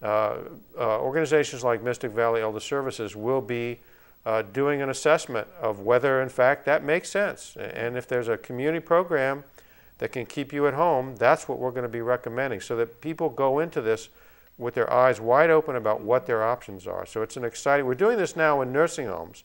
organizations like Mystic Valley Elder Services will be doing an assessment of whether, in fact, that makes sense. And if there's a community program that can keep you at home, that's what we're going to be recommending, so that people go into this with their eyes wide open about what their options are. So it's an exciting, we're doing this now in nursing homes.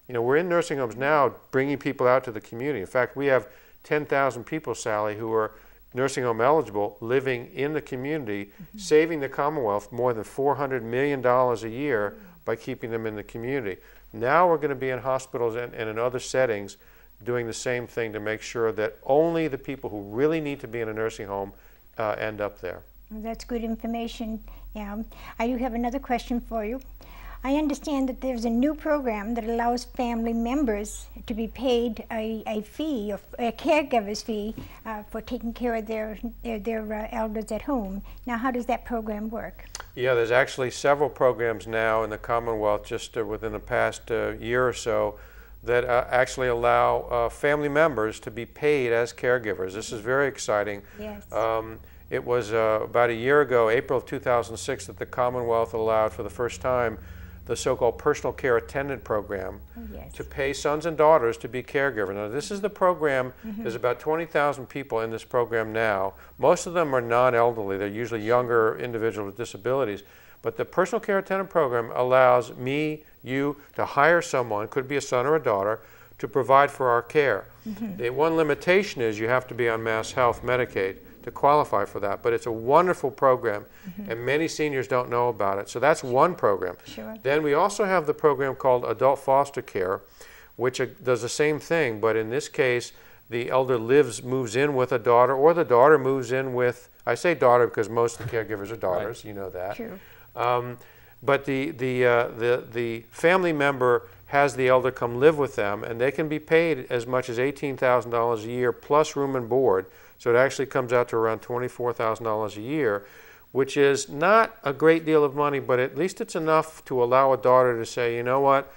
You know, we're in nursing homes now bringing people out to the community. In fact, we have 10,000 people, Sally, who are nursing home eligible, living in the community, saving the Commonwealth more than $400 million a year by keeping them in the community. Now we're going to be in hospitals and in other settings doing the same thing to make sure that only the people who really need to be in a nursing home end up there. Well, that's good information. Yeah. I do have another question for you. I understand that there's a new program that allows family members to be paid a fee, a caregiver's fee, for taking care of their elders at home. Now, how does that program work? Yeah, there's actually several programs now in the Commonwealth just within the past year or so that actually allow family members to be paid as caregivers. This is very exciting. Yes. It was about a year ago, April of 2006, that the Commonwealth allowed for the first time the so-called personal care attendant program to pay sons and daughters to be caregivers. Now, this is the program. There's about 20,000 people in this program now. Most of them are non-elderly. They're usually younger individuals with disabilities. But the personal care attendant program allows me, you, to hire someone, could be a son or a daughter, to provide for our care. The one limitation is you have to be on Mass Health Medicaid to qualify for that, but it's a wonderful program, and many seniors don't know about it. So that's one program. Sure. Then we also have the program called Adult Foster Care, which does the same thing, but in this case, the elder moves in with a daughter, or the daughter moves in with, I say daughter because most of the caregivers are daughters, you know that. True. But the family member has the elder come live with them, and they can be paid as much as $18,000 a year plus room and board. So it actually comes out to around $24,000 a year, which is not a great deal of money, but at least it's enough to allow a daughter to say, you know what,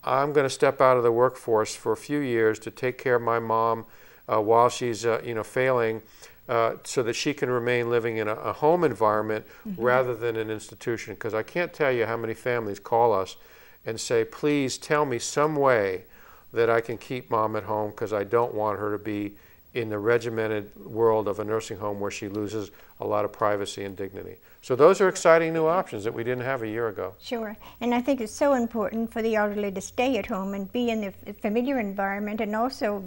I'm going to step out of the workforce for a few years to take care of my mom while she's failing, so that she can remain living in a home environment rather than an institution. Because I can't tell you how many families call us and say, please tell me some way that I can keep mom at home, because I don't want her to be in the regimented world of a nursing home where she loses a lot of privacy and dignity. So those are exciting new options that we didn't have a year ago. Sure, and I think it's so important for the elderly to stay at home and be in the familiar environment, and also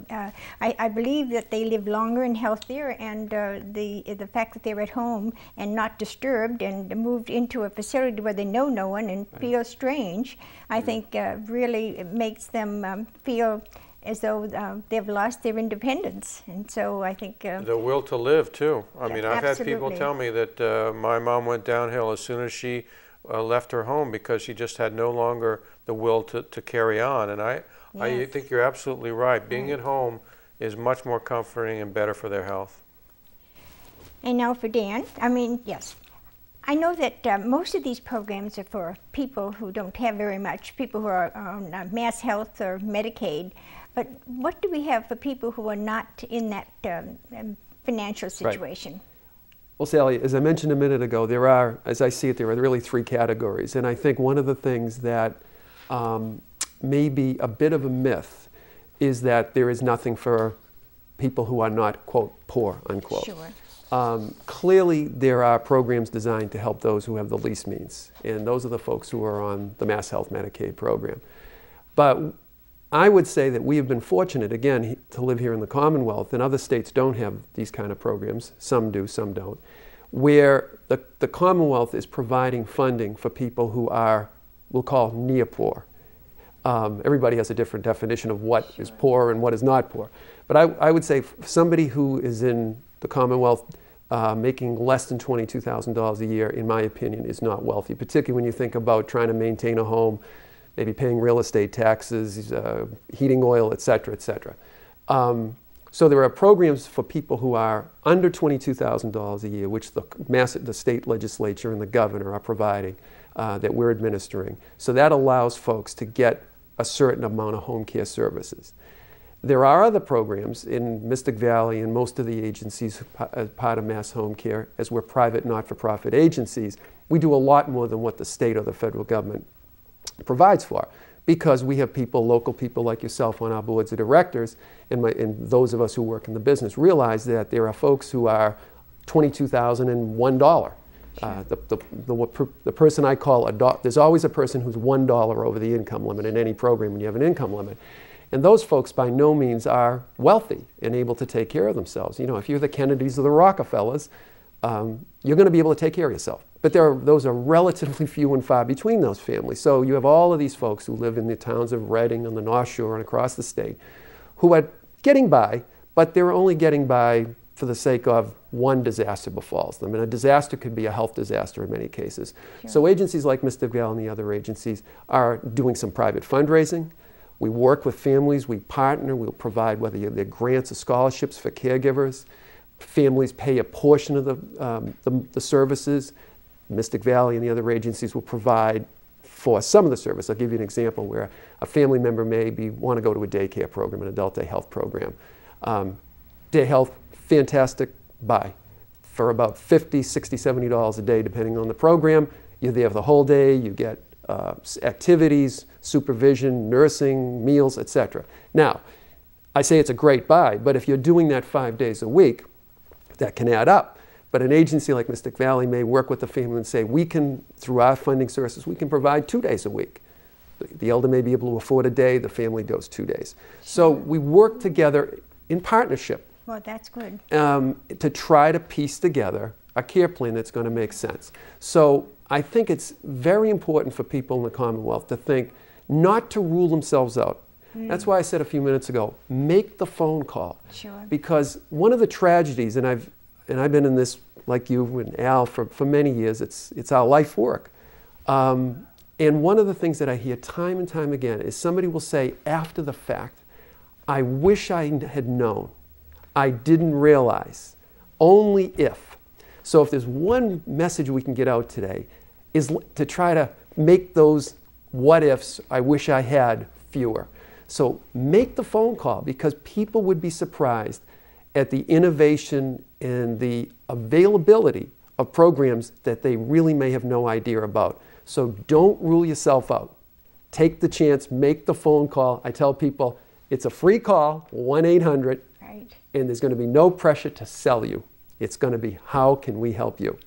I believe that they live longer and healthier, and the fact that they're at home and not disturbed and moved into a facility where they know no one and feel strange, I think really makes them feel as though they've lost their independence. And so I think the will to live too. I mean, I've absolutely. had people tell me that my mom went downhill as soon as she left her home, because she just had no longer the will to carry on. And I think you're absolutely right. Being at home is much more comforting and better for their health. And now for Dan, I mean, yes, I know that most of these programs are for people who don't have very much, people who are on Mass Health or Medicaid. But what do we have for people who are not in that financial situation? Right. Well, Sally, as I mentioned a minute ago, there are, as I see it, there are really three categories. And I think one of the things that may be a bit of a myth is that there is nothing for people who are not, quote, poor, unquote. Sure. Clearly, there are programs designed to help those who have the least means, and those are the folks who are on the Mass Health Medicaid program. But I would say that we have been fortunate, again, to live here in the Commonwealth, and other states don't have these kind of programs. Some do, some don't, where the Commonwealth is providing funding for people who are, we'll call near poor. Everybody has a different definition of what is poor and what is not poor. But I would say somebody who is in the Commonwealth making less than $22,000 a year, in my opinion, is not wealthy, particularly when you think about trying to maintain a home, maybe paying real estate taxes, heating oil, et cetera, et cetera. So there are programs for people who are under $22,000 a year, which the state legislature and the governor are providing, that we're administering. So that allows folks to get a certain amount of home care services. There are other programs in Mystic Valley and most of the agencies as part of Mass Home Care, as we're private not-for-profit agencies, We do a lot more than what the state or the federal government provides for, because we have people, local people like yourself on our boards of directors, and those of us who work in the business realize that there are folks who are $22,001. The person I call there's always a person who's $1 over the income limit in any program when you have an income limit. And those folks by no means are wealthy and able to take care of themselves. You know, if you're the Kennedys or the Rockefellers, you're going to be able to take care of yourself. But those are relatively few and far between, those families. So you have all of these folks who live in the towns of Reading on the North Shore and across the state who are getting by, but they're only getting by for the sake of one disaster befalls them. And a disaster could be a health disaster in many cases. Sure. So agencies like Mystic Valley and the other agencies are doing some private fundraising. We work with families, we partner, we'll provide whether they're grants or scholarships for caregivers. Families pay a portion of the services. Mystic Valley and the other agencies will provide for some of the service. I'll give you an example where a family member may want to go to a daycare program, an adult day health program. Day health, fantastic, buy. For about $50, $60, $70 a day, depending on the program. You're there the whole day, you get activities, supervision, nursing, meals, etc. Now, I say it's a great buy, but if you're doing that 5 days a week, that can add up. But an agency like Mystic Valley may work with the family and say, we can, through our funding sources, we can provide 2 days a week. The elder may be able to afford a day, the family goes 2 days. So we work together in partnership. Well, that's good. To try to piece together a care plan that's going to make sense. So I think it's very important for people in the Commonwealth to think not to rule themselves out. That's why I said a few minutes ago, make the phone call. Sure. Because one of the tragedies, and I've been in this like you and Al for many years, it's our life work. And one of the things that I hear time and time again is somebody will say after the fact, I wish I had known. I didn't realize. Only if. So if there's one message we can get out today, is to try to make those what ifs, I wish I had, fewer. So make the phone call, because people would be surprised at the innovation and the availability of programs that they really may have no idea about. So don't rule yourself out. Take the chance, make the phone call. I tell people it's a free call, 1-800, right. And there's going to be no pressure to sell you. It's going to be, how can we help you?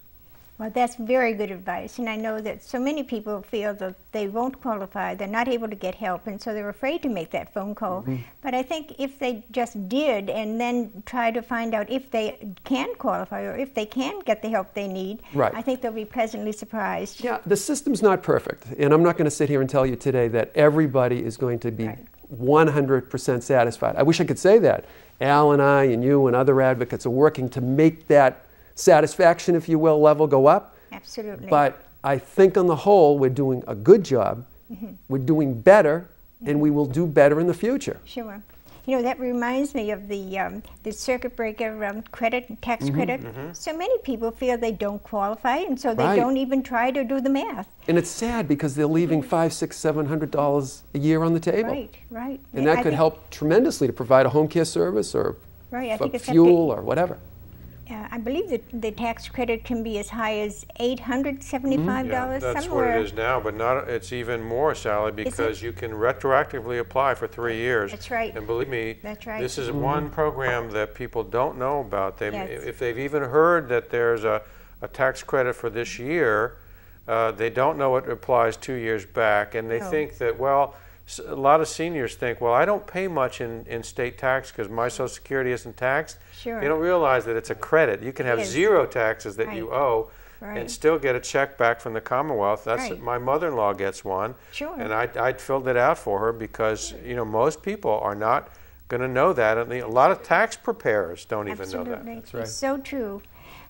Well, that's very good advice, and I know that so many people feel that they won't qualify, they're not able to get help, and so they're afraid to make that phone call. But I think if they just did and then try to find out if they can qualify or if they can get the help they need, right. I think they'll be pleasantly surprised. Yeah, the system's not perfect, and I'm not going to sit here and tell you today that everybody is going to be 100% satisfied. I wish I could say that. Al and I and you and other advocates are working to make that satisfaction, if you will, level go up. Absolutely. But I think on the whole, we're doing a good job. We're doing better, and we will do better in the future. Sure. You know, that reminds me of the circuit breaker credit, tax credit. So many people feel they don't qualify, and so they don't even try to do the math. And it's sad because they're leaving $500, $600, $700 a year on the table. Right, right. And that could help tremendously to provide a home care service or fuel or whatever. I believe that the tax credit can be as high as $875 Yeah, that's somewhere. what it is now, but not. It's even more, Sally, because you can retroactively apply for 3 years. That's right. And believe me, that's right. This is one program that people don't know about. Yes. If they've even heard that there's a tax credit for this year, they don't know it applies 2 years back, and they think that, well, a lot of seniors think, well, I don't pay much in state tax because my Social Security isn't taxed. Sure. They don't realize that it's a credit. You can have zero taxes that you owe and still get a check back from the Commonwealth. That's my mother-in-law gets one. Sure. And I filled it out for her because, you know, most people are not going to know that. And a lot of tax preparers don't even know that. That's right. It's so true.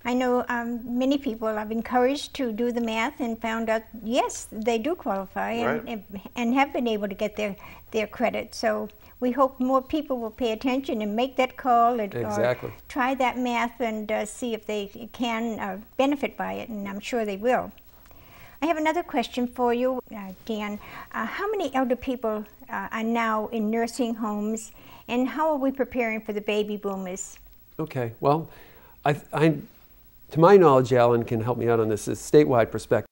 I know many people I've encouraged to do the math and found out, yes, they do qualify and have been able to get their credit. So we hope more people will pay attention and make that call or try that math and see if they can benefit by it, and I'm sure they will. I have another question for you, Dan. How many elder people are now in nursing homes, and how are we preparing for the baby boomers? Okay, well, To my knowledge, Alan can help me out on this, is statewide perspective.